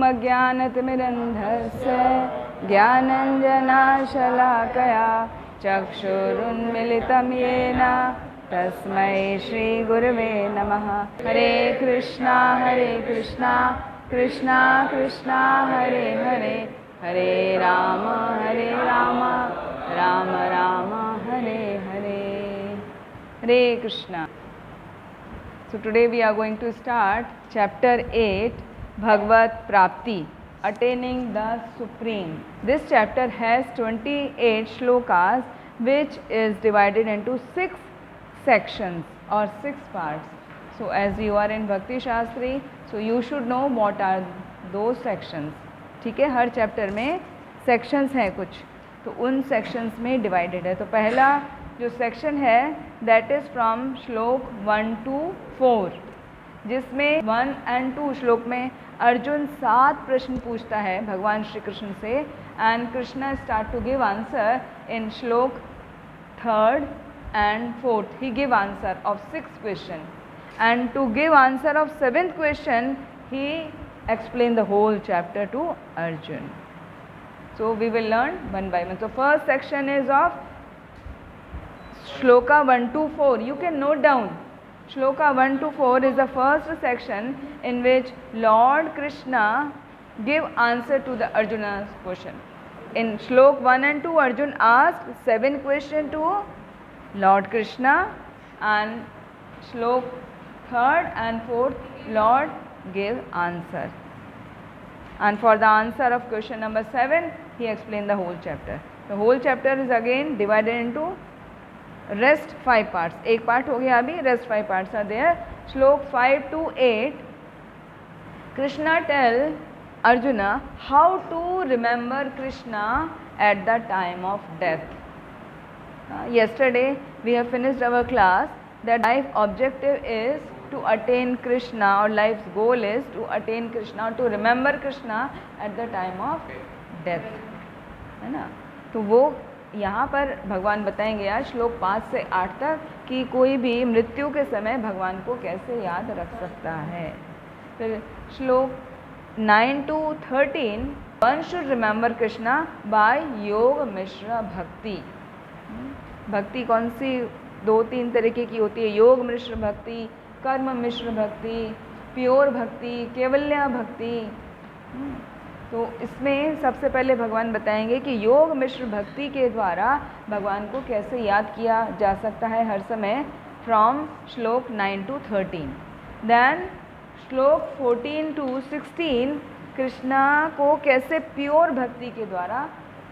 ओमज्ञानतिमिरन्धस्य ज्ञानञ्जनाशलाकया चक्षुरुन्मिलितं येन तस्मै श्रीगुरवे नमः। हरे कृष्णा कृष्णा कृष्णा हरे हरे, हरे राम राम राम हरे हरे। हरे Krishna. So today we are going to start chapter 8, Bhagavad Prapti, attaining the Supreme. This chapter has 28 shlokas which is divided into 6 sections or 6 parts. So as you are in Bhakti Shastri, so you should know what are those sections. ठीक है, हर chapter में sections हैं कुछ, तो उन sections में divided है। तो पहला जो सेक्शन है दैट इज़ फ्रॉम श्लोक 1 to 4, जिसमें 1 and 2 श्लोक में अर्जुन 7 प्रश्न पूछता है भगवान श्री कृष्ण से, and Krishna start to give answer in shloka 3rd and 4th. He give answer of 6th question, and to give answer of 7th question he explain the whole chapter to Arjun. So we will learn one by one. So first section is of shloka 1 to 4. You can note down. Shloka 1 to 4 is the first section in which Lord Krishna give answer to the Arjuna's question. In shlok 1 and 2, Arjun asked 7 questions to Lord Krishna, and shlok 3rd and 4th Lord gave answer. And for the answer of question number 7, he explained the whole chapter. The whole chapter is again divided into rest 5 parts. एक part हो गया अभी, rest 5 parts are there. Shlok 5 to 8, Krishna tell Arjuna how to remember Krishna at the time of death. Yesterday we have finished our class that life objective is to attain Krishna, or life's goal is to attain Krishna, to remember Krishna at the time of death, है ना। तो वो यहाँ पर भगवान बताएंगे आज श्लोक 5 से 8 तक कि कोई भी मृत्यु के समय भगवान को कैसे याद रख सकता है। फिर श्लोक 9 to 13, one should remember Krishna by yoga mishra भक्ति। भक्ति कौन सी 2-3 तरीके की होती है, योग मिश्र भक्ति, कर्म मिश्र भक्ति, प्योर भक्ति, केवल्य भक्ति। तो इसमें सबसे पहले भगवान बताएंगे कि योग मिश्र भक्ति के द्वारा भगवान को कैसे याद किया जा सकता है हर समय, फ्रॉम श्लोक 9 to 13। देन श्लोक 14 to 16 कृष्णा को कैसे प्योर भक्ति के द्वारा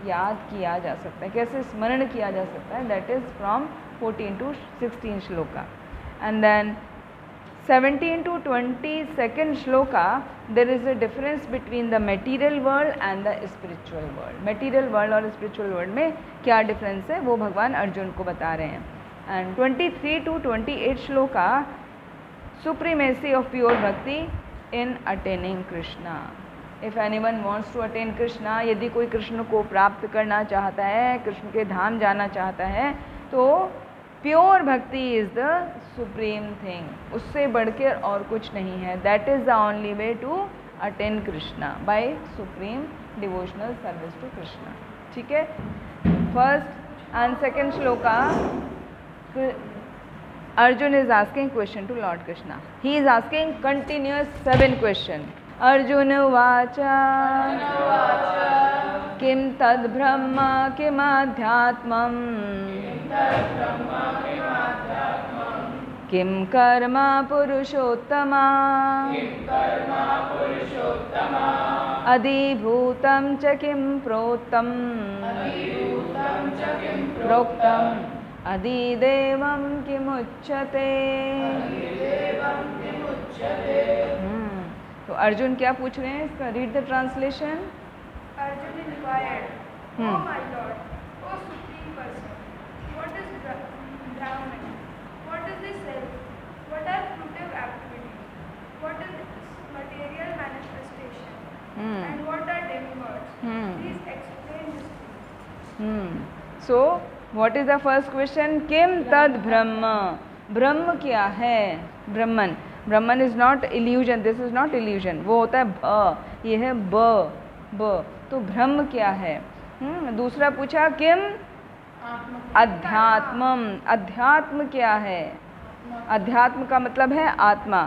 याद किया जा सकता है, कैसे स्मरण किया जा सकता है, that is from 14 to 16 shloka. And then 17 to 22nd shloka, there is a difference between the material world and the spiritual world. Material world और spiritual world में क्या difference है वो भगवान अर्जुन को बता रहे हैं। And 23 to 28 shloka, supremacy of pure bhakti in attaining Krishna. If anyone wants to attain Krishna, यदि कोई कृष्ण को प्राप्त करना चाहता है, कृष्ण के धाम जाना चाहता है, तो प्योर भक्ति इज़ द सुप्रीम थिंग, उससे बढ़कर और कुछ नहीं है। That is the only way to attain Krishna by supreme devotional service to Krishna. ठीक है, first and second shloka, Arjun is asking question to lord Krishna. He is asking continuous 7 question. Arjun उवाच किं तद् ब्रह्म किमाध्यात्मम् किं कर्म पुरुषोत्तमा अधिभूतं च किं प्रोक्तम् अधिदेवं किमुच्यते। तो अर्जुन क्या पूछ रहे हैं, इसका read the translation. Arjun inquired, "Oh my Lord, O Supreme Person, what is Brahman? What is the self? What are fruitive activities? What is material manifestation? And what are demigods? Please explain this to me." So, what is the first question? किम तद ब्रह्म, ब्रह्म क्या है, Brahman. Brahman is not illusion, this is not illusion, वो होता है भ, ये है ब ब। तो ब्रह्म क्या है? दूसरा पूछा किम अध्यात्मम, अध्यात्म क्या है? अध्यात्म का मतलब है आत्मा,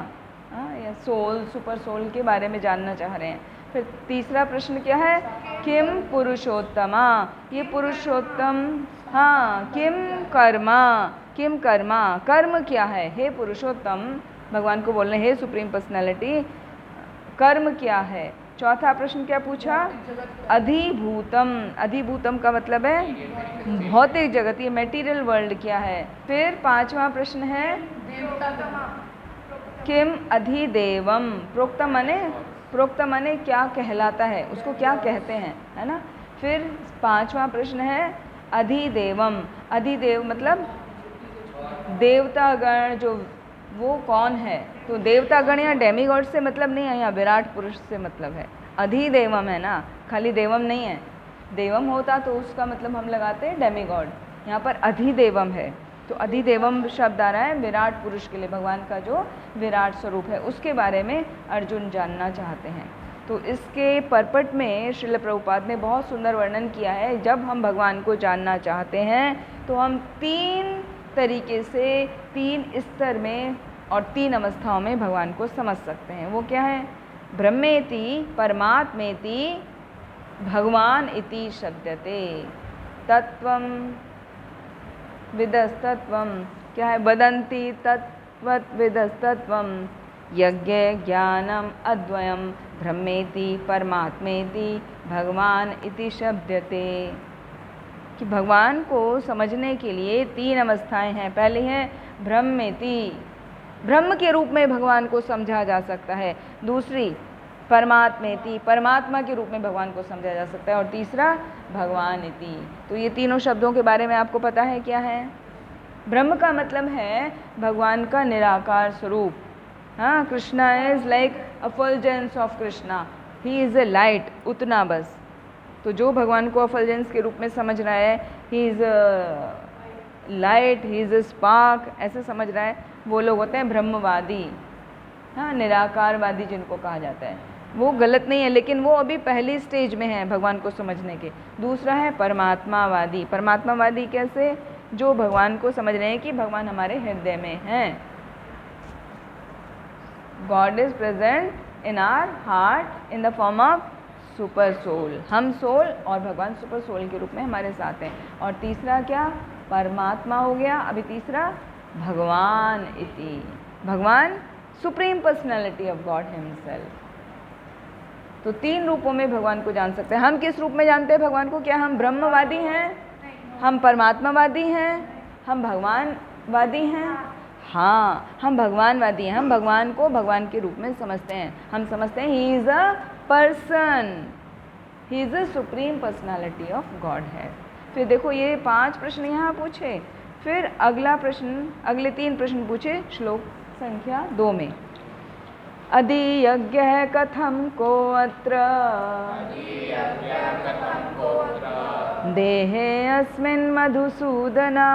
या सोल, सुपर सोल के बारे में जानना चाह रहे हैं। फिर तीसरा प्रश्न क्या है? किम पुरुषोत्तमा, ये पुरुषोत्तम, हाँ, किम कर्मा, किम कर्मा, कर्म क्या है? हे पुरुषोत्तम, भगवान को बोल रहे हैं हे सुप्रीम पर्सनैलिटी, कर्म क्या है? चौथा प्रश्न क्या पूछा? अधिभूतम, अधिभूतम का मतलब है भौतिक जगत, ये मेटीरियल वर्ल्ड क्या है? फिर पांचवा प्रश्न है किम अधिदेवम, प्रोक्तम माने, प्रोक्तम माने क्या कहलाता है, उसको क्या कहते हैं, है ना। फिर पांचवा प्रश्न है अधिदेवम, अधिदेव मतलब देवतागण, जो वो कौन है? तो देवतागण या डेमीगॉड से मतलब नहीं है, यहाँ विराट पुरुष से मतलब है। अधिदेवम है ना, खाली देवम नहीं है, देवम होता तो उसका मतलब हम लगाते हैं डेमीगॉड, यहाँ पर अधिदेवम है। तो अधिदेवम शब्द आ रहा है विराट पुरुष के लिए, भगवान का जो विराट स्वरूप है उसके बारे में अर्जुन जानना चाहते हैं। तो इसके परपट में श्रील प्रभुपाद ने बहुत सुंदर वर्णन किया है, जब हम भगवान को जानना चाहते हैं तो हम तीन तरीके से, तीन स्तर में और तीन अवस्थाओं में भगवान को समझ सकते हैं। वो क्या है? ब्रह्मेति परमात्मेति भगवान इति शब्दते, तत्वम विदस्तत्वम, क्या है? वदन्ति तत्वत विदस्तत्वम, यज्ञ ज्ञानम अद्वयम ब्रह्मेति परमात्मेति भगवान इति शब्दते। कि भगवान को समझने के लिए तीन अवस्थाएं हैं। पहली है ब्रह्मेति, ब्रह्म के रूप में भगवान को समझा जा सकता है। दूसरी परमात्मेति, परमात्मा के रूप में भगवान को समझा जा सकता है। और तीसरा भगवान इति। तो ये तीनों शब्दों के बारे में आपको पता है क्या है? ब्रह्म का मतलब है भगवान का निराकार स्वरूप। हाँ, Krishna is like effulgence of Krishna, he is a light, उतना बस। तो जो भगवान को अफल्जेंस के रूप में समझ रहा है, he is light, he is A spark, ऐसे समझ रहा है, वो लोग होते हैं ब्रह्मवादी। हाँ, निराकारवादी जिनको कहा जाता है, वो गलत नहीं है, लेकिन वो अभी पहली स्टेज में है भगवान को समझने के। दूसरा है परमात्मावादी। परमात्मावादी कैसे? जो भगवान को समझ रहे हैं कि भगवान हमारे हृदय में हैं, god is present in our heart in the form of super soul. हम सोल और भगवान सुपर सोल के रूप में हमारे साथ हैं। और तीसरा क्या? परमात्मा हो गया। अभी तीसरा भगवान इति, भगवान supreme personality of God himself. तो तीन रूपों में भगवान को जान सकते हैं। हम किस रूप में जानते हैं भगवान को? क्या हम ब्रह्मवादी हैं, हम परमात्मावादी हैं, हम भगवानवादी हैं? हाँ, हम भगवानवादी हैं। हम भगवान को भगवान के रूप में समझते हैं। हम समझते हैं he is a person, he is a supreme personality of God है। फिर देखो ये 5 प्रश्न यहाँ पूछे, फिर अगला प्रश्न, अगले 3 प्रश्न पूछे श्लोक संख्या 2 में। अधियज्ञ कथम को अत्र देहे अस्मिन् मधुसूदना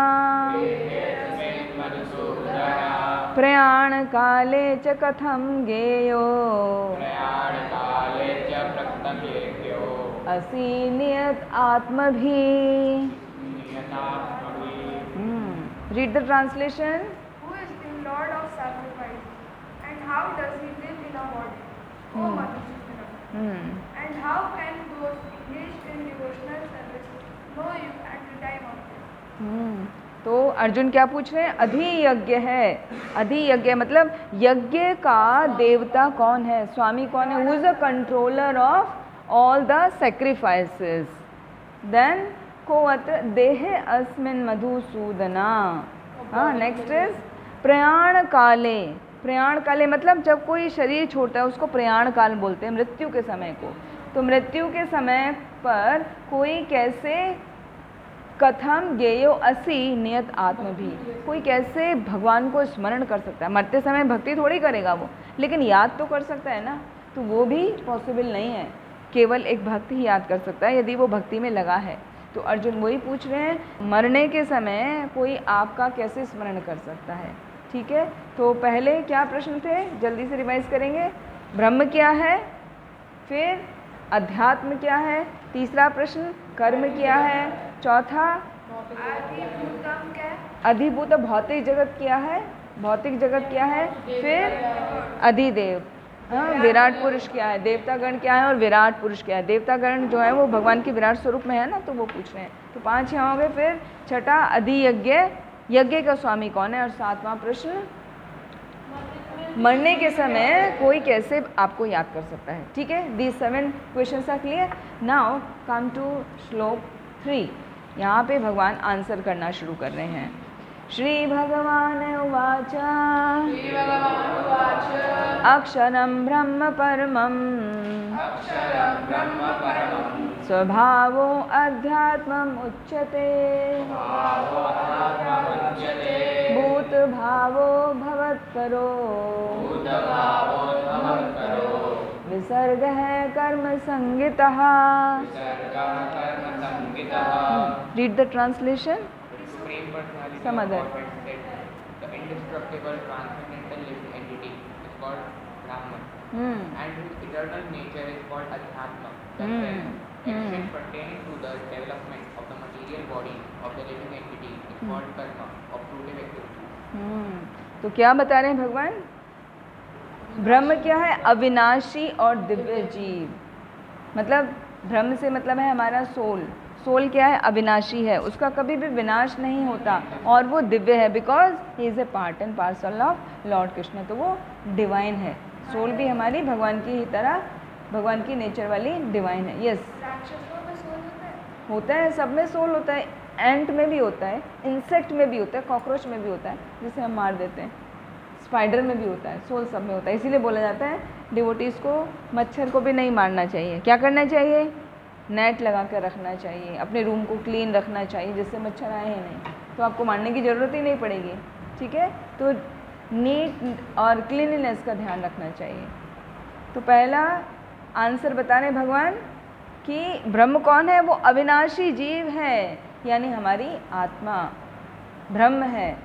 प्रयाण काले च कथम गेयो असि नियत आत्मभि। Read the translation. Who is the Lord of sacrifice, and how does he live in a body? O Madhusudana. And how can those engaged in devotional service know you at the time of death? तो अर्जुन क्या पूछ रहे हैं? अधियज्ञ है। अधियज्ञ मतलब यज्ञ का देवता कौन है, स्वामी कौन है? Who is the controller of all the sacrifices. Then को अत्र देहे अस्मिन् मधुसूदना। हाँ, नेक्स्ट इज प्रयाण काले। प्रयाण काले मतलब जब कोई शरीर छोड़ता है उसको प्रयाण काल बोलते हैं, मृत्यु के समय को। तो मृत्यु के समय पर कोई कैसे, कथम गेयो असि नियत आत्म भी, कोई कैसे भगवान को स्मरण कर सकता है? मरते समय भक्ति थोड़ी करेगा वो, लेकिन याद तो कर सकता है ना। तो वो भी पॉसिबल नहीं है, केवल एक भक्त ही याद कर सकता है यदि वो भक्ति में लगा है। तो अर्जुन वही पूछ रहे हैं, मरने के समय कोई आपका कैसे स्मरण कर सकता है? ठीक है, तो पहले क्या प्रश्न थे, जल्दी से रिवाइज करेंगे। ब्रह्म क्या है, फिर अध्यात्म क्या है, तीसरा प्रश्न कर्म क्या है, चौथा आदिभूतम क्या है? अधिभूत भौतिक जगत क्या है, भौतिक जगत क्या है, फिर अधिदेव, हाँ, विराट पुरुष क्या है, देवतागण क्या है और विराट पुरुष क्या है। देवतागण जो है वो भगवान के विराट स्वरूप में है ना, तो वो पूछ रहे हैं। तो 5 यहाँ हो गए। फिर छठा अधियज्ञ, यज्ञ का स्वामी कौन है, और 7वां प्रश्न मरने के समय कोई कैसे आपको याद कर सकता है। ठीक है, these 7 questions are clear. Now come to shloka 3। यहाँ पे भगवान आंसर करना शुरू कर रहे हैं। श्री भगवान उवाच अक्षरं ब्रह्म परमं स्वभावो अध्यात्मम् उच्यते भूत भावो भवत्परो विसर्गः कर्म संगितः। Read the translation. Supreme Personality Some of other. Godhead said, the indestructible transcendental living entity is called Brahman, and whose eternal nature is called Adhyatma, the self. Action pertaining to the development of the material body of the living entity is called Karma, of fruitive activity. तो क्या बता रहे हैं भगवान, ब्रह्म क्या है, अविनाशी और दिव्य जीव। मतलब ब्रह्म से मतलब है हमारा सोल। सोल क्या है, अविनाशी है, उसका कभी भी विनाश नहीं होता, और वो दिव्य है because he is A part and parcel of Lord Krishna. तो वो डिवाइन है, सोल भी हमारी भगवान की ही तरह, भगवान की नेचर वाली डिवाइन है। यस, राक्षसों में सोल होता है? होता है, सब में सोल होता है। एंट में भी होता है, इंसेक्ट में भी होता है, कॉकरोच में भी होता है जिसे हम मार देते हैं, स्पाइडर में भी होता है, सोल सब में होता है। इसीलिए बोला जाता है डिवोटीज़ को मच्छर को भी नहीं मारना चाहिए। क्या करना चाहिए, नेट लगा कर रखना चाहिए, अपने रूम को क्लीन रखना चाहिए जिससे मच्छर आए ही नहीं, तो आपको मारने की ज़रूरत ही नहीं पड़ेगी। ठीक है, तो नीट और क्लीनलीनेस का ध्यान रखना चाहिए। तो पहला आंसर बता रहे भगवान कि ब्रह्म कौन है, वो अविनाशी जीव है, यानी हमारी आत्मा ब्रह्म है।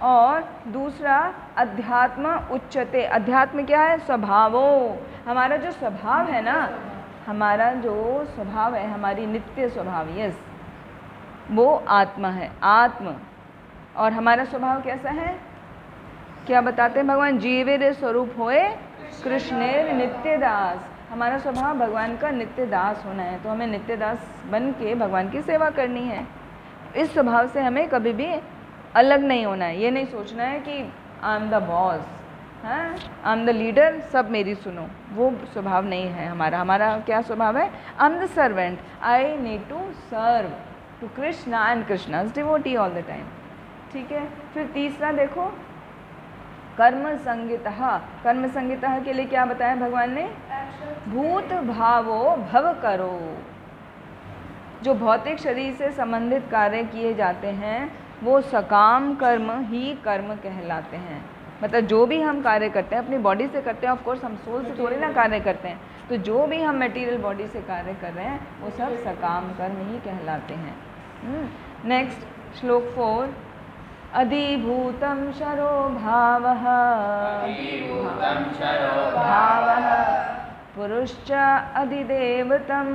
और दूसरा अध्यात्म उच्चते, अध्यात्म क्या है, स्वभावो, हमारा जो स्वभाव है ना, हमारा जो स्वभाव है, हमारी नित्य स्वभाव, यस, वो आत्मा है, आत्म। और हमारा स्वभाव कैसा है, क्या बताते हैं भगवान, जीवेर स्वरूप होए कृष्णेर नित्य दास। हमारा स्वभाव भगवान का नित्य दास होना है, तो हमें नित्य दास बन के भगवान की सेवा करनी है। इस स्वभाव से हमें कभी भी अलग नहीं होना है। ये नहीं सोचना है कि आई एम द बॉस, हाँ, आई एम द लीडर, सब मेरी सुनो, वो स्वभाव नहीं है हमारा। हमारा क्या स्वभाव है, I am the servant, I need to serve to Krishna and Krishna's devotee all the time. ठीक है, फिर तीसरा देखो, कर्म संगितः। कर्म संगितः के लिए क्या बताया भगवान ने, भूत भावो भव करो। जो भौतिक शरीर से संबंधित कार्य किए जाते हैं वो सकाम कर्म ही कर्म कहलाते हैं। मतलब जो भी हम कार्य करते हैं अपनी बॉडी से करते हैं, ऑफ कोर्स हम सोल से थोड़ी ना कार्य करते हैं, तो जो भी हम मटेरियल बॉडी से कार्य कर रहे हैं वो सब सकाम कर्म ही कहलाते हैं। नेक्स्ट श्लोक 4, अधिभूतं शरो भावः पुरुश्च अधिदेवतम्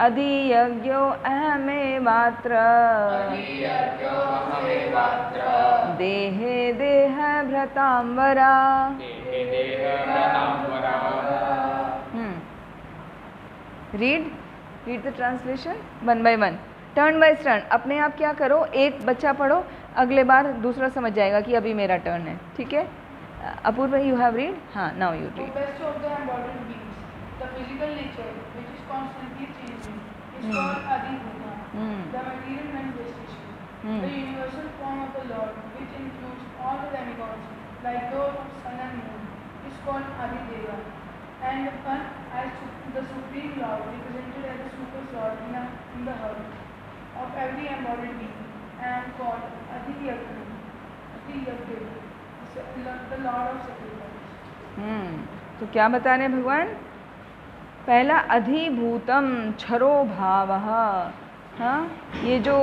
अधियज्ञो अहमेवात्र देहे देह भ्रतांबरा। Read the translation one by one, turn by turn. अपने आप क्या करो, एक बच्चा पढ़ो, अगले बार दूसरा समझ जाएगा कि अभी मेरा टर्न है। ठीक है, अपूर्व यू हैव रीड, हाँ, now you read. Best of the embodied beings, the physical nature which is constantly changing is called Adibhuta, the material manifestation. The universal form of the Lord, which includes all the demigods, like those of sun and moon, is called Adideva. And the sun, as the supreme Lord, represented as the super Lord in the heart of every embodied being, and called Adiyagya, the Lord of sacrifice. तो क्या बता रहे हैं भगवान, पहला अधिभूतम क्षरो भावः। हाँ, ये जो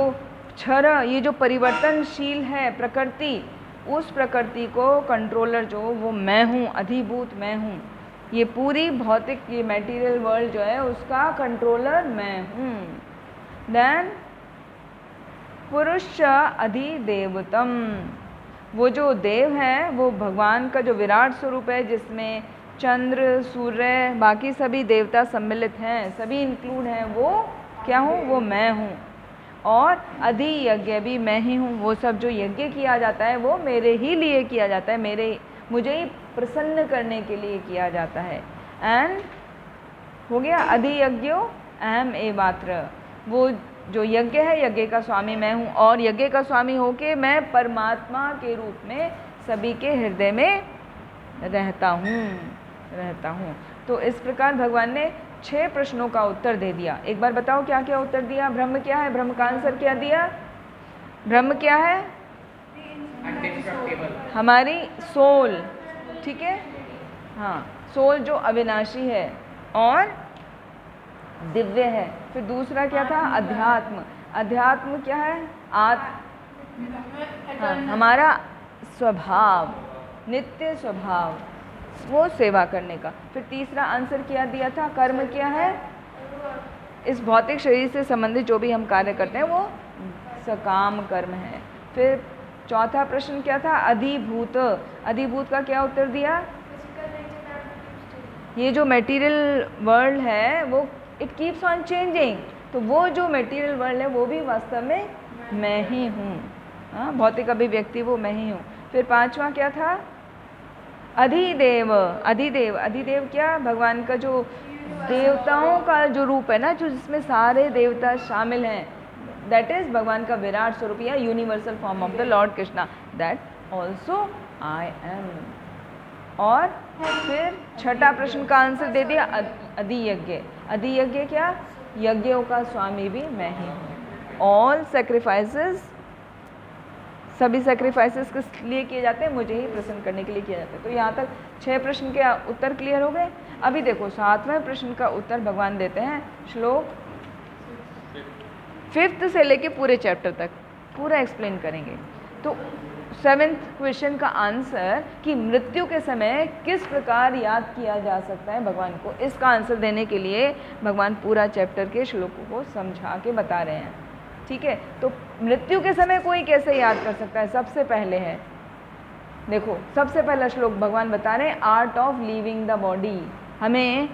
क्षर, ये जो परिवर्तनशील है प्रकृति, उस प्रकृति को कंट्रोलर जो वो मैं हूँ, अधिभूत मैं हूँ। ये पूरी भौतिक, ये मटेरियल वर्ल्ड जो है उसका कंट्रोलर मैं हूँ। देन पुरुष अधिदेवतम, वो जो देव है वो भगवान का जो विराट स्वरूप है, जिसमें चंद्र, सूर्य, बाकी सभी देवता सम्मिलित हैं, सभी इंक्लूड हैं, वो क्या हूँ? वो मैं हूँ। और अधियज्ञ भी मैं ही हूँ। वो सब जो यज्ञ किया जाता है वो मेरे ही लिए किया जाता है, मुझे ही प्रसन्न करने के लिए किया जाता है। एंड हो गया अधियज्ञो अहम एवात्र, वो जो यज्ञ है, यज्ञ का स्वामी मैं हूँ, और यज्ञ का स्वामी होके मैं परमात्मा के रूप में सभी के हृदय में रहता हूँ। तो इस प्रकार भगवान ने 6 प्रश्नों का उत्तर दे दिया। एक बार बताओ क्या क्या उत्तर दिया? ब्रह्म क्या है? ब्रह्म का आंसर क्या दिया? ब्रह्म क्या है? हमारी सोल, ठीक है, हाँ, सोल जो अविनाशी है और दिव्य है। फिर दूसरा क्या था? अध्यात्म। अध्यात्म क्या है? हाँ, हमारा स्वभाव, नित्य स्वभाव, वो सेवा करने का। फिर तीसरा आंसर क्या दिया था? कर्म क्या है? इस भौतिक शरीर से संबंधित जो भी हम कार्य करते हैं वो सकाम कर्म है। फिर चौथा प्रश्न क्या था? अधिभूत। अधिभूत का क्या उत्तर दिया? ये जो मटेरियल वर्ल्ड है वो इट कीप्स ऑन चेंजिंग, तो वो जो मटेरियल वर्ल्ड है वो भी वास्तव में मैं ही हूँ। हाँ, भौतिक अभिव्यक्ति वो मैं ही हूँ। फिर पांचवा क्या था? अधिदेव। अधिदेव, अधिदेव क्या? भगवान का जो देवताओं का जो रूप है ना, जो जिसमें सारे देवता शामिल हैं, दैट इज भगवान का विराट स्वरूप या universal form of the Lord Krishna, that also I am. और फिर छठा प्रश्न का आंसर दे दिया अधियज्ञ। अधियज्ञ क्या? यज्ञों का स्वामी भी मैं ही हूँ। ऑल सेक्रीफाइसेस, सभी सेक्रीफाइसेस किस लिए किए जाते हैं? मुझे ही प्रसन्न करने के लिए किया जाता है। तो यहाँ तक 6 प्रश्न के उत्तर क्लियर हो गए। अभी देखो 7वें प्रश्न का उत्तर भगवान देते हैं, श्लोक 5th से लेके पूरे चैप्टर तक पूरा एक्सप्लेन करेंगे। तो 7th क्वेश्चन का आंसर कि मृत्यु के समय किस प्रकार याद किया जा सकता है भगवान को, इसका आंसर देने के लिए भगवान पूरा चैप्टर के श्लोकों को समझा के बता रहे हैं। ठीक है, तो मृत्यु के समय कोई कैसे याद कर सकता है? सबसे पहले है, देखो सबसे पहला श्लोक भगवान बता रहे हैं art of leaving the body. हमें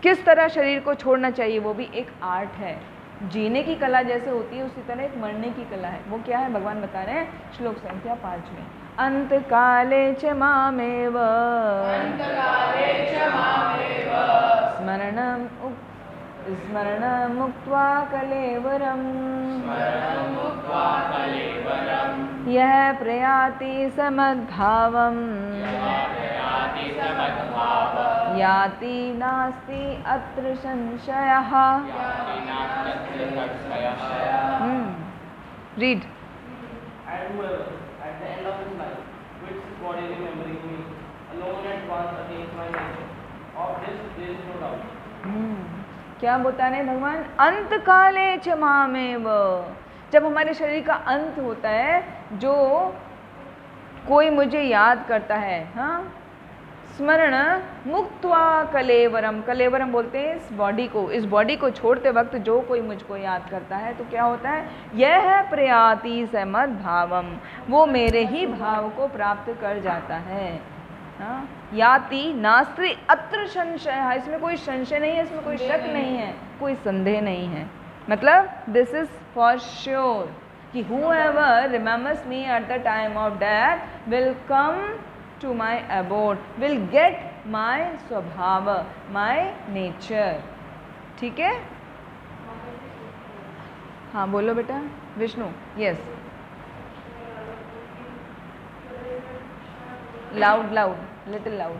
किस तरह शरीर को छोड़ना चाहिए, वो भी एक आर्ट है। जीने की कला जैसे होती है उसी तरह एक मरने की कला है। वो क्या है? भगवान बता रहे हैं श्लोक संख्या 5 में, अंत काले च मामेव स्मरणं मुक्त्वा कलेवरम् यः प्रयाति समद्भावम् याति नास्ति अत्र संशयः। Read. And whoever, at the end of his life, quits his body remembering me, alone at once attains my nature. Of this there is no doubt. क्या बता रहे भगवान? अंत काले च मामेव। जब हमारे शरीर का अंत होता है, जो कोई मुझे याद करता है, हाँ, स्मरण मुक्त्वा कलेवरम। कलेवरम बोलते हैं इस बॉडी को। इस बॉडी को छोड़ते वक्त जो कोई मुझको याद करता है तो क्या होता है? यह प्रयाति समद भावम, वो मेरे ही भाव को प्राप्त कर जाता है। हाँ, याति नास्ति अत्र संशय, इसमें कोई संशय नहीं है, इसमें कोई शक नहीं है, कोई संदेह नहीं है। मतलब दिस इज फॉर श्योर कि whoever remembers me at the time of death will come to my abode, will get my स्वभाव, my nature। ठीक है, हाँ बोलो बेटा। Vishnu, yes, loud, little loud।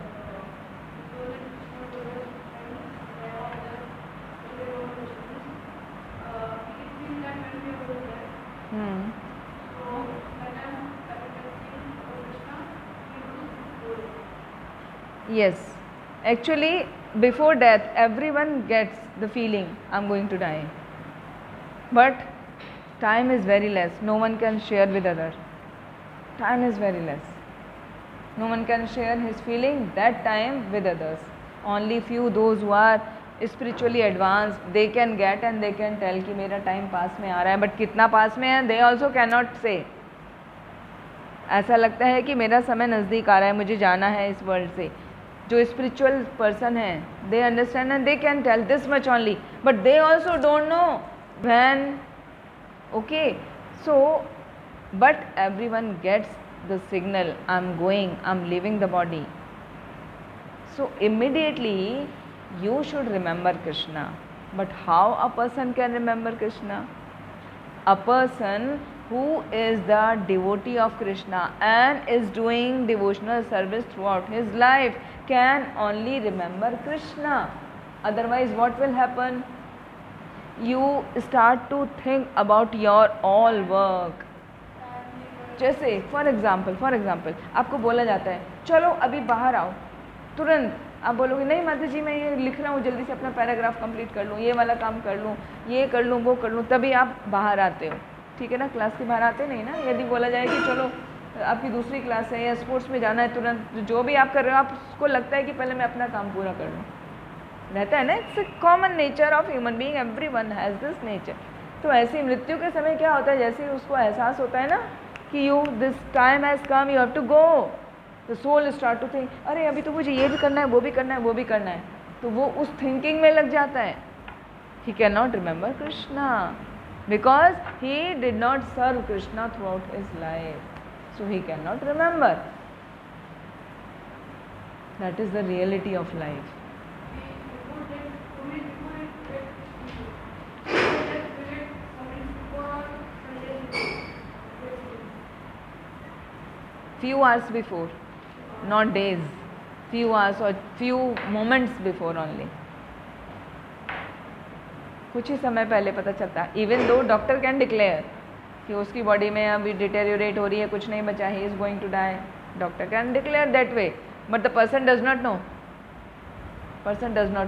Yes, actually before death everyone gets the feeling I'm going to die, but Time is very less. No one can share with other. Time is very less. No one can share his feeling that time with others. Only few those who are spiritually advanced, they can get and they can tell कि मेरा time पास में आ रहा है, but कितना पास में है they also cannot say. ऐसा लगता है कि मेरा समय नज़दीक आ रहा है, मुझे जाना है इस वर्ल्ड से. जो स्पिरिचुअल पर्सन है, they understand and they can tell this much only, but they also don't know when. Okay, so but everyone gets the signal, I'm going, I'm leaving the body. So immediately you should remember Krishna. But how a person can remember Krishna? A person who is the devotee of Krishna and is doing devotional service throughout his life can only remember Krishna. Otherwise what will happen? You start to think about your all work. जैसे for example आपको बोला जाता है चलो अभी बाहर आओ, तुरंत आप बोलोगे नहीं माता जी मैं ये लिख रहा हूँ, जल्दी से अपना पैराग्राफ कंप्लीट कर लूँ, ये वाला काम कर लूँ, ये कर लूँ, वो कर लूँ, तभी आप बाहर आते हो. ठीक है ना, क्लास के बाहर आते नहीं ना. यदि बोला जाए कि चलो आपकी दूसरी क्लास है या स्पोर्ट्स में जाना है, तुरंत जो भी आप कर रहे हो आपको लगता है कि पहले मैं अपना काम पूरा कर लूँ. रहता है ना, it's a common nature of human being, everyone has this nature. तो ऐसी मृत्यु के समय क्या होता है, जैसे ही उसको एहसास होता है ना कि you this time has come, you have to go, the soul start to think अरे अभी तो मुझे ये भी करना है, वो भी करना है, वो भी करना है. तो वो उस थिंकिंग में लग जाता है. He can not remember Krishna because he did not serve Krishna throughout his life, so he can not remember. That is the reality of life. Few hours before, not days, few hours or few moments before only. कुछ ही समय पहले पता चलता है. Even though doctor can declare कि उसकी body में अभी डिटेरियोरेट हो रही है, कुछ नहीं बचा, he is going to die. Doctor can declare that way, but the person does not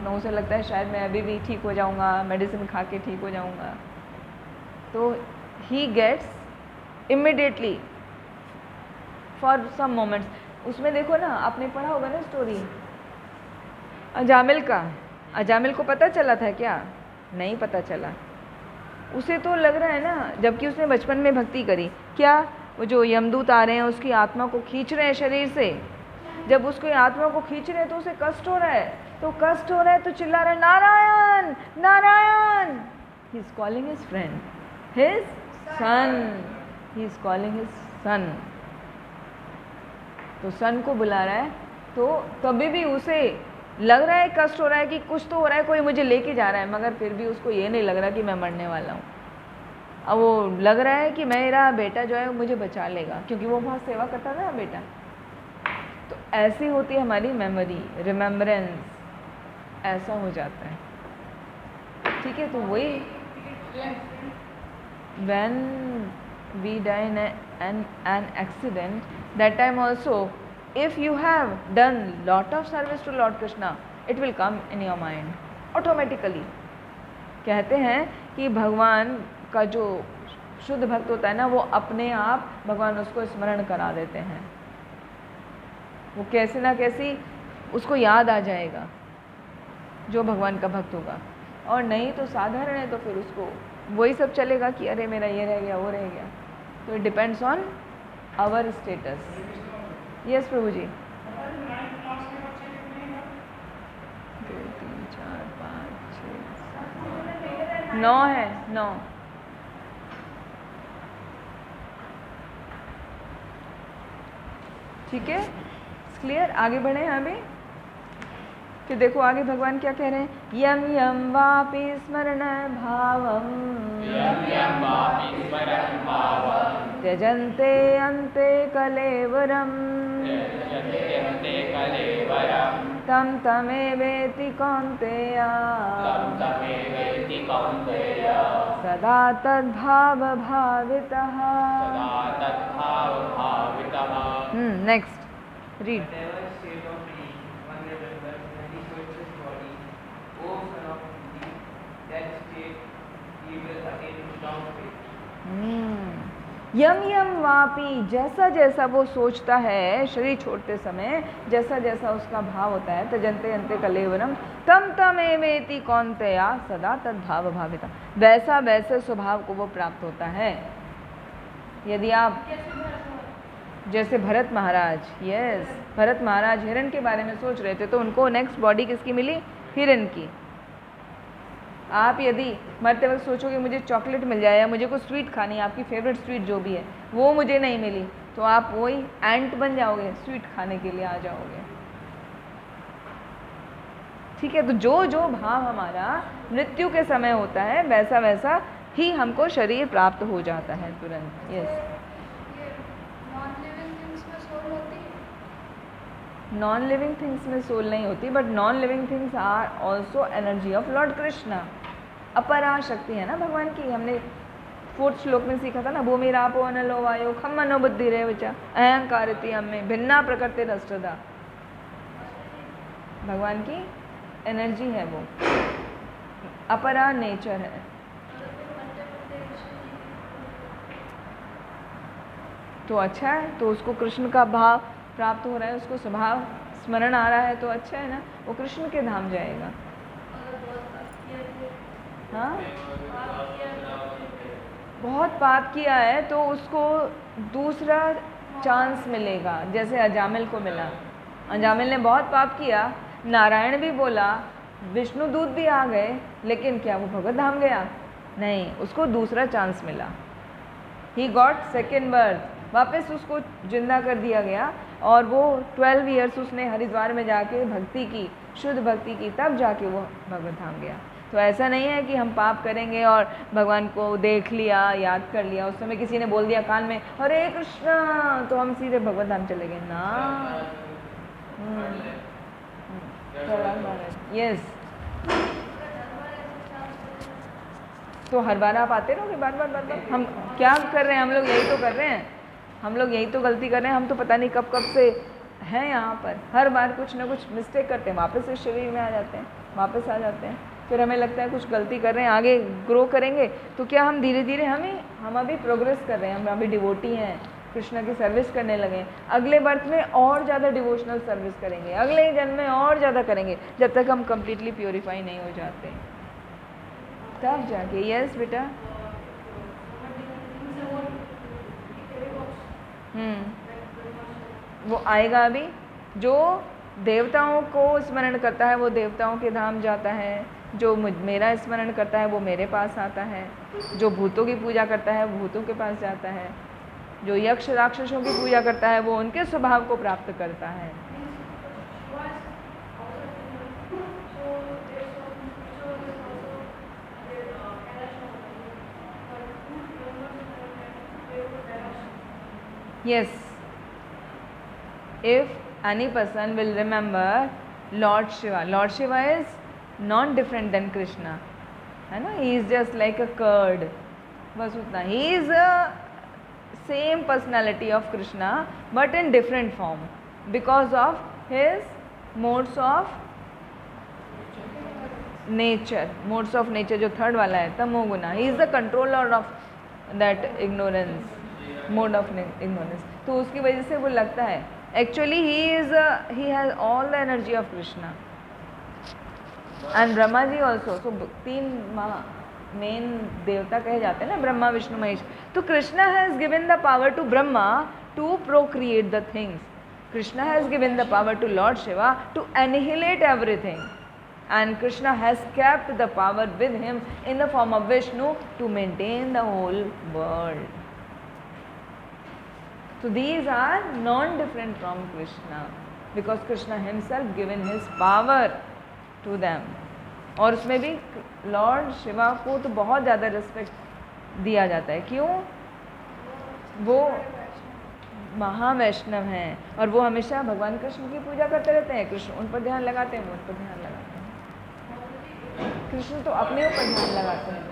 know. उसे लगता है शायद मैं अभी भी ठीक हो जाऊंगा, मेडिसिन खा के ठीक हो जाऊंगा. तो he gets immediately for some moments. उसमें देखो ना, आपने पढ़ा होगा ना स्टोरी अजामिल का. अजामिल को पता चला था क्या? नहीं पता चला. उसे तो लग रहा है ना, जबकि उसने बचपन में भक्ति करी, क्या वो जो यमदूत आ रहे हैं उसकी आत्मा को खींच रहे हैं शरीर से. जब उसकी आत्मा को खींच रहे हैं तो उसे कष्ट हो रहा है, तो चिल्ला रहा है Narayan Narayan. He is calling his friend, his son. He is calling his son. तो सन को बुला रहा है. तो कभी भी उसे लग रहा है, कष्ट हो रहा है कि कुछ तो हो रहा है, कोई मुझे लेके जा रहा है, मगर फिर भी उसको ये नहीं लग रहा कि मैं मरने वाला हूँ. अब वो लग रहा है कि मेरा बेटा जो है मुझे बचा लेगा, क्योंकि वो बहुत सेवा करता था बेटा. तो ऐसी होती है हमारी मेमोरी, रिमेम्बरेंस, ऐसा हो जाता है. ठीक है, तो वही when we die in an accident, that time also if you have done lot of service to Lord Krishna, it will come in your mind automatically. कहते हैं कि भगवान का जो शुद्ध भक्त होता है ना, वो अपने आप भगवान उसको स्मरण करा देते हैं. वो कैसे ना कैसी उसको याद आ जाएगा जो भगवान का भक्त होगा. और नहीं तो साधारण है तो फिर उसको वही सब चलेगा कि अरे मेरा ये रह गया, वो रह गया. तो it depends on our status. Yes Prabhu ji. 2 3 4 5 6 7 9 है, 9. ठीक है, क्लियर. आगे बढ़े हैं अभी. फिर देखो आगे भगवान क्या कह रहे हैं. यम यम वापि स्मरण भावम त्यजन्ते अन्ते कलेवरम तम तमेवेति कौन्तेय सदा तद्भाव भावितः. Next read. Whatever state of being one remembers when he quits his body, O son of Buddhi, that state he will attain without faith. यम यम वापी, जैसा जैसा वो सोचता है शरीर छोड़ते समय, जैसा जैसा उसका भाव होता है, तजंते यंते कलेवरम तम तम एवेति कौन्तेया सदा तद्भाव भाविता, वैसा वैसे स्वभाव को वो प्राप्त होता है। यदि आप जैसे भरत महाराज, यस, भरत महाराज हिरण के बारे में सोच रहे थे तो उनको नेक्स्ट बॉडी किसकी मिली? हिरण की। आप यदि मरते वक्त सोचोगे मुझे चॉकलेट मिल जाए या मुझे कुछ स्वीट खानी है, आपकी फेवरेट स्वीट जो भी है वो मुझे नहीं मिली, तो आप वही एंट बन जाओगे, स्वीट खाने के लिए आ जाओगे। ठीक है, तो जो जो भाव हमारा मृत्यु के समय होता है वैसा वैसा ही हमको शरीर प्राप्त हो जाता है तुरंत। यस, नॉन लिविंग थिंग्स में सोल नहीं होती, but non living things are also energy of lord Krishna. अपरा शक्ति है ना भगवान की। हमने 4th श्लोक में सीखा था ना, भूमिरापो अनलो वायो खम मनो बुद्धि रे विचा अहंकारति हमें भिन्ना प्रकृति रष्टदा। भगवान की एनर्जी है वो, अपरा नेचर है। तो अच्छा है, तो उसको कृष्ण का भाव प्राप्त हो रहा है, उसको स्वभाव स्मरण आ रहा है तो अच्छा है ना, वो कृष्ण के धाम जाएगा। हाँ, बहुत पाप किया है तो उसको दूसरा चांस मिलेगा, जैसे अजामिल को मिला। अजामिल ने बहुत पाप किया, नारायण भी बोला, विष्णु दूत भी आ गए, लेकिन क्या वो भगवत धाम गया? नहीं, उसको दूसरा चांस मिला। ही गॉट सेकेंड बर्थ, वापस उसको जिंदा कर दिया गया और वो 12 ईयर्स उसने हरिद्वार में जाके भक्ति की, शुद्ध भक्ति की, तब जाके वो भगवत धाम गया। तो ऐसा नहीं है कि हम पाप करेंगे और भगवान को देख लिया, याद कर लिया, उस समय किसी ने बोल दिया कान में हरे कृष्णा तो हम सीधे भगवत धाम चले गए ना। यस, तो हर बार आप आते रहोगे, बार बार बार बार। हम क्या कर रहे हैं? हम लोग यही तो कर रहे हैं, हम लोग यही तो गलती कर रहे हैं। हम तो पता नहीं कब कब से हैं यहाँ पर, हर बार कुछ ना कुछ मिस्टेक करते हैं, वापस इस शरीर में आ जाते हैं, वापस आ जाते हैं, फिर हमें लगता है कुछ गलती कर रहे हैं, आगे ग्रो करेंगे तो क्या हम धीरे धीरे हम अभी प्रोग्रेस कर रहे हैं, हम अभी डिवोटी हैं, कृष्ण की सर्विस करने लगे। अगले बर्थ में और ज़्यादा डिवोशनल सर्विस करेंगे, अगले जन्म में और ज़्यादा करेंगे, जब तक हम कम्प्लीटली प्योरीफाई नहीं हो जाते तब जाके। यस बेटा, वो आएगा अभी। जो देवताओं को स्मरण करता है वो देवताओं के धाम जाता है, जो मेरा स्मरण करता है वो मेरे पास आता है, जो भूतों की पूजा करता है वो भूतों के पास जाता है, जो यक्ष राक्षसों की पूजा करता है वो उनके स्वभाव को प्राप्त करता है। Yes, if any person will remember Lord Shiva is not different than Krishna, है ना? He is just like a curd, बस उतना। He is a same personality of Krishna but in different form because of his modes of nature, जो third वाला है तमोगुना। He is the controller of that ignorance, mode of ignorance. तो उसकी वजह से वो लगता है actually he has all the energy of Krishna and Brahma ji also. So 3 main देवता कहे जाते हैं ना, ब्रह्मा विष्णु महेश। तो Krishna has given the power to Brahma to procreate the things, Krishna has given the power to lord Shiva to annihilate everything, and Krishna has kept the power with him in the form of Vishnu to maintain the whole world. So these are non-different from Krishna because Krishna himself given his power to them. और उसमें भी Lord Shiva को तो बहुत ज़्यादा respect दिया जाता है। क्यों? वो महावैष्णव हैं और वो हमेशा भगवान कृष्ण की पूजा करते रहते हैं। कृष्ण उन पर ध्यान लगाते हैं, वो उन पर ध्यान लगाते हैं। कृष्ण तो अपने ऊपर ध्यान लगाते हैं।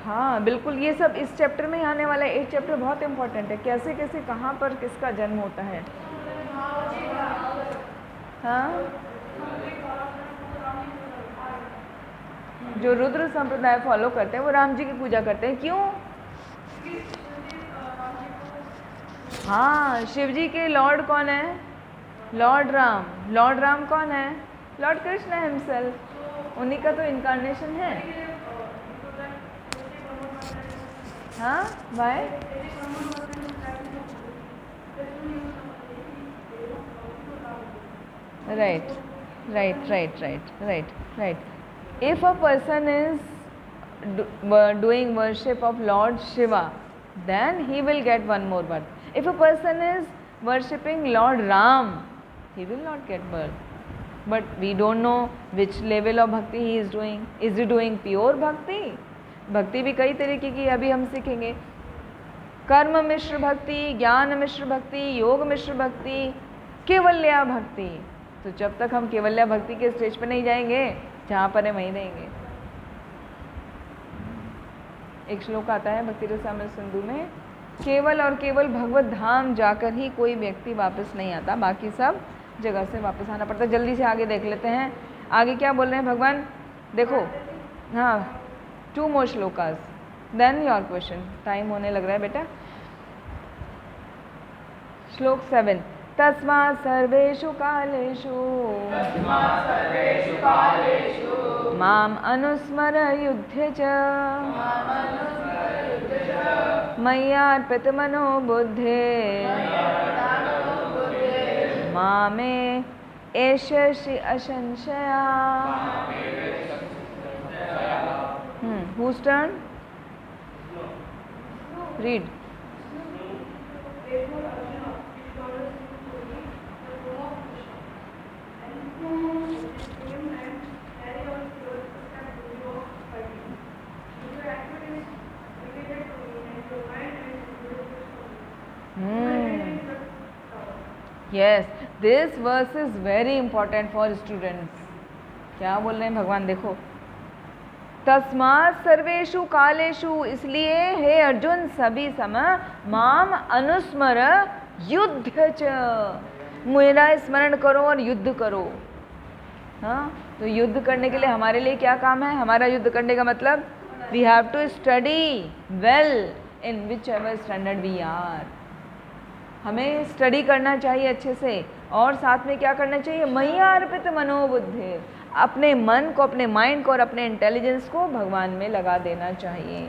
हाँ बिल्कुल, ये सब इस चैप्टर में ही आने वाला है। एक चैप्टर बहुत इंपॉर्टेंट है, कैसे कैसे कहाँ पर किसका जन्म होता है। हाँ, जो रुद्र संप्रदाय फॉलो करते हैं वो राम जी की पूजा करते हैं। क्यों? हाँ, शिव जी के लॉर्ड कौन है? लॉर्ड राम। लॉर्ड राम कौन है? लॉर्ड कृष्ण हिमसेल्फ, उन्हीं का तो इनकारनेशन है। हाँ, Y? Right, right. If a person is doing worship of Lord Shiva, then he will get one more birth. If a person is worshipping Lord Ram, he will not get birth. But we don't know which level of bhakti he is doing. Is he doing pure bhakti? भक्ति भी कई तरीके की अभी हम सीखेंगे। कर्म मिश्र भक्ति, ज्ञान मिश्र भक्ति, योग मिश्र भक्ति, केवल्या भक्ति। तो जब तक हम केवल्या भक्ति के स्टेज पर नहीं जाएंगे, जहाँ पर है वहीं रहेंगे। एक श्लोक आता है भक्ति रसामृत सिंधु में, केवल और केवल भगवत धाम जाकर ही कोई व्यक्ति वापस नहीं आता, बाकी सब जगह से वापस आना पड़ता है। जल्दी से आगे देख लेते हैं, आगे क्या बोल रहे हैं भगवान। देखो, हाँ, 2 more shlokas, then your question. Time होने लग रहा है बेटा। श्लोक 7, तस्मात् सर्वेषु कालेषु माम अनुस्मर युध्ये च मय्यार्पितमनो बुद्धे मामे एष्यसि असंशया। Whose turn? Read. Yes, this verse is very important for students. क्या बोल रहे हैं भगवान, देखो, तस्मात् सर्वेषु कालेषु, इसलिए हे अर्जुन सभी समय माम अनुस्मर युद्ध च, मेरा स्मरण करो और युद्ध करो। हाँ, तो युद्ध करने के लिए हमारे लिए क्या काम है? हमारा युद्ध करने का मतलब we have to study well in whichever standard we are. हमें स्टडी करना चाहिए अच्छे से, और साथ में क्या करना चाहिए? मय्या अर्पित मनोबुद्धि, अपने मन को, अपने माइंड को और अपने इंटेलिजेंस को भगवान में लगा देना चाहिए।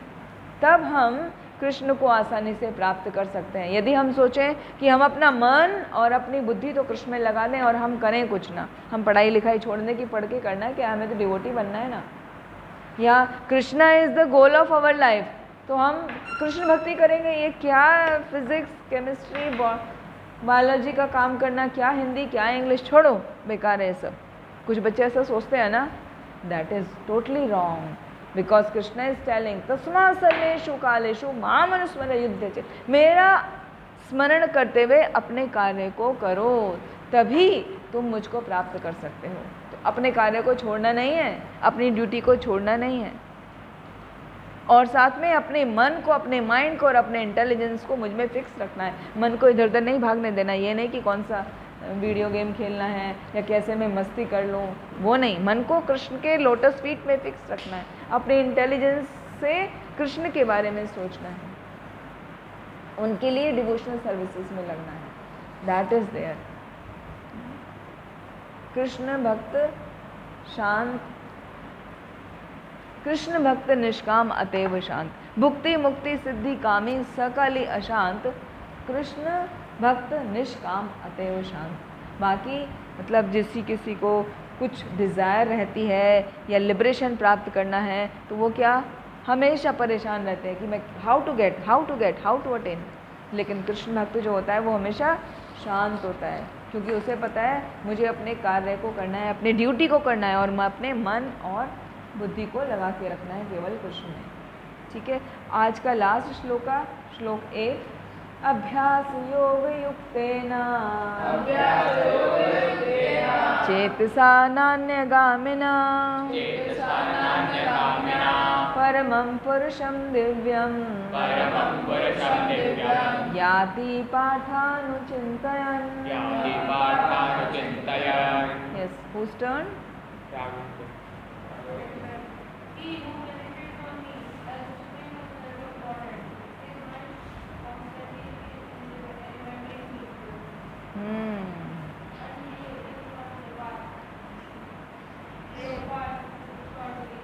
तब हम कृष्ण को आसानी से प्राप्त कर सकते हैं। यदि हम सोचें कि हम अपना मन और अपनी बुद्धि तो कृष्ण में लगा दें और हम करें कुछ ना, हम पढ़ाई लिखाई छोड़ने की, पढ़ के करना है क्या, हमें तो डिवोटी बनना है ना, या Krishna is the goal of our life, तो हम कृष्ण भक्ति करेंगे। ये क्या फिजिक्स, केमिस्ट्री, बायोलॉजी का काम करना, क्या हिंदी, क्या इंग्लिश, छोड़ो, बेकार है ये सब। कुछ बच्चे ऐसा सोचते हैं ना, that is totally wrong, because Krishna is telling तस्मात् सर्वेषु कालेषु माम अनुस्मर युध्ये च, मेरा स्मरण करते हुए अपने कार्य को करो, तभी तुम मुझको प्राप्त कर सकते हो। तो अपने कार्य को छोड़ना नहीं है, अपनी ड्यूटी को छोड़ना नहीं है, और साथ में अपने मन को, अपने माइंड को और अपने इंटेलिजेंस को मुझ में फिक्स रखना है। मन को इधर उधर नहीं भागने देना। ये नहीं कि कौन सा वीडियो गेम खेलना है या कैसे मैं मस्ती कर लूँ, वो नहीं। मन को कृष्ण के लोटस फीट में फिक्स रखना है, अपने इंटेलिजेंस से कृष्ण के बारे में सोचना है, उनके लिए डिवोशनल सर्विसेज में लगना है। That is there. कृष्ण भक्त शांत, कृष्ण भक्त निष्काम अतएव शांत, भुक्ति मुक्ति सिद्धि कामी सकली अशांत, कृष्ण भक्त निष्काम अतएव शांत। बाकी मतलब किसी को कुछ डिज़ायर रहती है या लिबरेशन प्राप्त करना है, तो वो क्या हमेशा परेशान रहते हैं कि मैं हाउ टू अटेन। लेकिन कृष्ण भक्त जो होता है वो हमेशा शांत होता है, क्योंकि उसे पता है मुझे अपने कार्य को करना है, अपने ड्यूटी को करना है, और मैं अपने मन और बुद्धि को लगा के रखना है केवल कृष्ण में। ठीक है, आज का लास्ट श्लोका, श्लोक 1, अभ्यास योग युक्तेन चेतसा नान्यगामिना परमं पुरुषं दिव्यं परमं पुरुषं दिव्यं याति पार्थानुचिन्तयन्. याति पार्थानुचिन्तयन्. Yes, whose turn? He who meditates on me as supreme self of Godhead, his mind constantly is remembering me. Hmm. And he is not depart. They depart shortly.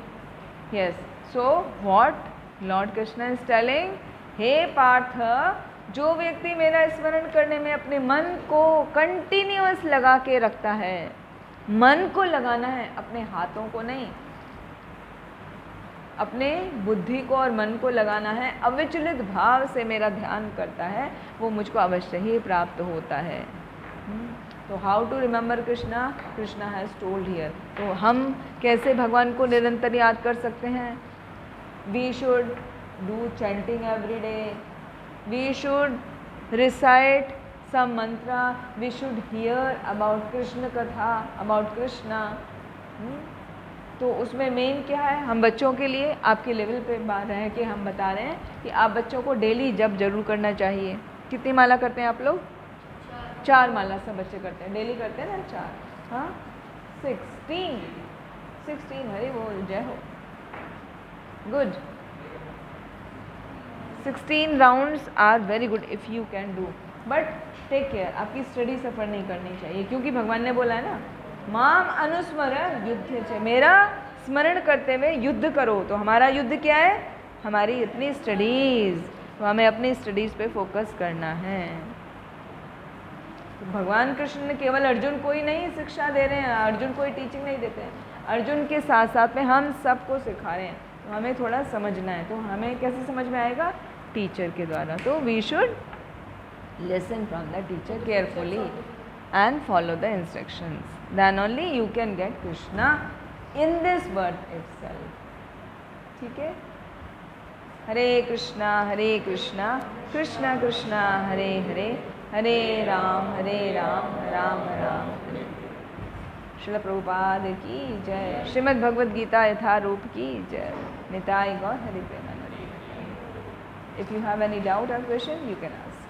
Yes. So what Lord Krishna is telling? हे पार्थ, जो व्यक्ति मेरा स्मरण करने में अपने मन को continuous लगा के रखता है, मन को लगाना है, अपने हाथों को नहीं, अपने बुद्धि को और मन को लगाना है, अविचलित भाव से मेरा ध्यान करता है, वो मुझको अवश्य ही प्राप्त होता है. तो how to remember Krishna? Krishna has told here. तो हम कैसे भगवान को निरंतर याद कर सकते हैं? We should do chanting every day, we should recite some mantra, we should hear about Krishna katha, about Krishna. तो उसमें मेन क्या है? हम बच्चों के लिए आपके लेवल पे बात है कि हम बता रहे हैं कि आप बच्चों को डेली जप जरूर करना चाहिए. कितनी माला करते हैं आप लोग? 4 माला सब बच्चे करते हैं, डेली करते हैं ना 4. हाँ, 16 हरे बोल, जय हो. Good. 16 rounds are very good if you can do, but take care, आपकी स्टडी सफ़र नहीं करनी चाहिए, क्योंकि भगवान ने बोला है ना, माम अनुस्मरण युद्ध से, मेरा स्मरण करते हुए युद्ध करो. तो हमारा युद्ध क्या है? हमारी इतनी स्टडीज़. तो हमें अपनी स्टडीज़ पे फोकस करना है. तो भगवान कृष्ण ने केवल अर्जुन को ही नहीं शिक्षा दे रहे हैं, अर्जुन को ही टीचिंग नहीं देते हैं, अर्जुन के साथ साथ में हम सबको सिखा रहे हैं. तो हमें थोड़ा समझना है. तो हमें कैसे समझ में आएगा? टीचर के द्वारा. तो we should listen from the teacher carefully and follow the instructions. Then only you can get Krishna in this birth itself. ठीक है? हरे कृष्णा कृष्णा कृष्णा हरे हरे, हरे राम राम राम हरे. श्रील प्रभुपाद की जय. श्रीमद् भगवद गीता यथारूप की जय. निताय गौर Hari Premanand. If you have any doubt or question, you can ask.